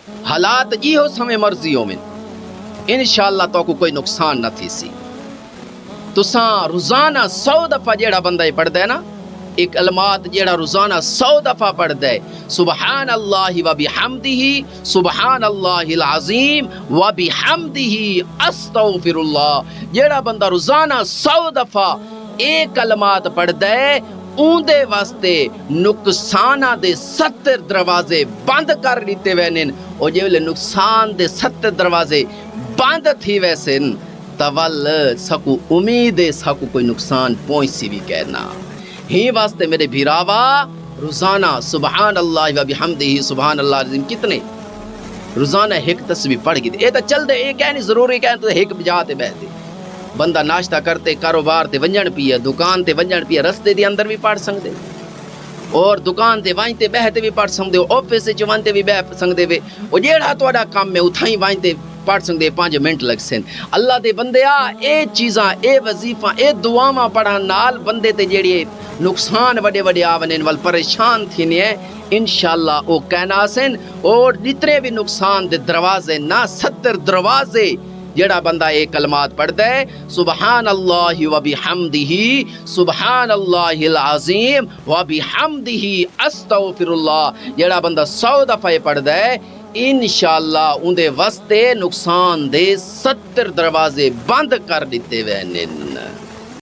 حالات جی ہو سمیں مرضی ہو من انشاءاللہ تو کوئی نقصان نہ تھی سی تساں روزانہ 100 دفعہ جیڑا بندہ پڑھ دے نا ایک کلمات جیڑا روزانہ 100 دفعہ پڑھ دے سبحان اللہ و بحمدہ سبحان اللہ العظیم و بحمدہ استغفر اللہ جیڑا بندہ روزانہ 100 دفعہ ایک کلمات پڑھ دے اون دے واسطے نقصانہ دے 70 دروازے بند کر دیتے وینن اور جے نقصان دے 70 دروازے بند تھی ویسن تول سکو امید سکو کوئی نقصان پہنچ سی بھی کہنا ہی واسطے میرے بھیراوا روزانہ سبحان اللہ و بحمدہ سبحان اللہ العظیم کتنے روزانہ ایک تسبیح پڑھ گئی اے تا چل دے اے کہہ نہیں ضروری کہہ تو ایک بجاتے بہتے بندہ ناشتہ کرتے کاروبار تے ونجن پیا دکان تے ونجن پیا رستے دے اندر بھی پڑھ سکتے اور دکان تے وائنتے بہتے بھی پڑھ سکتے آفس چ وانتے بھی بہ سکتے وے او جیڑا تہاڈا کام ہے اتھائی وائنتے پڑھ سکتے 5 منٹ لگ سن اللہ دے بندیا اے چیزاں اے وظیفہ اے دعاواں پڑھن نال بندے تے جیڑی نقصان وڈے وڈے آونن ول پریشان تھینے انشاءاللہ او کہنا سن اور جتنے بھی نقصان دے دروازے نہ 70 دروازے جڑا بندہ ایک کلمات پڑھ دے سبحان اللہ و بحمدہ سبحان اللہ العظیم و بحمدہ استغفر اللہ جڑا بندہ 100 دفعہ پڑھ دے انشاءاللہ ان دے واسطے نقصان دے 70 دروازے بند کر دیتے وینن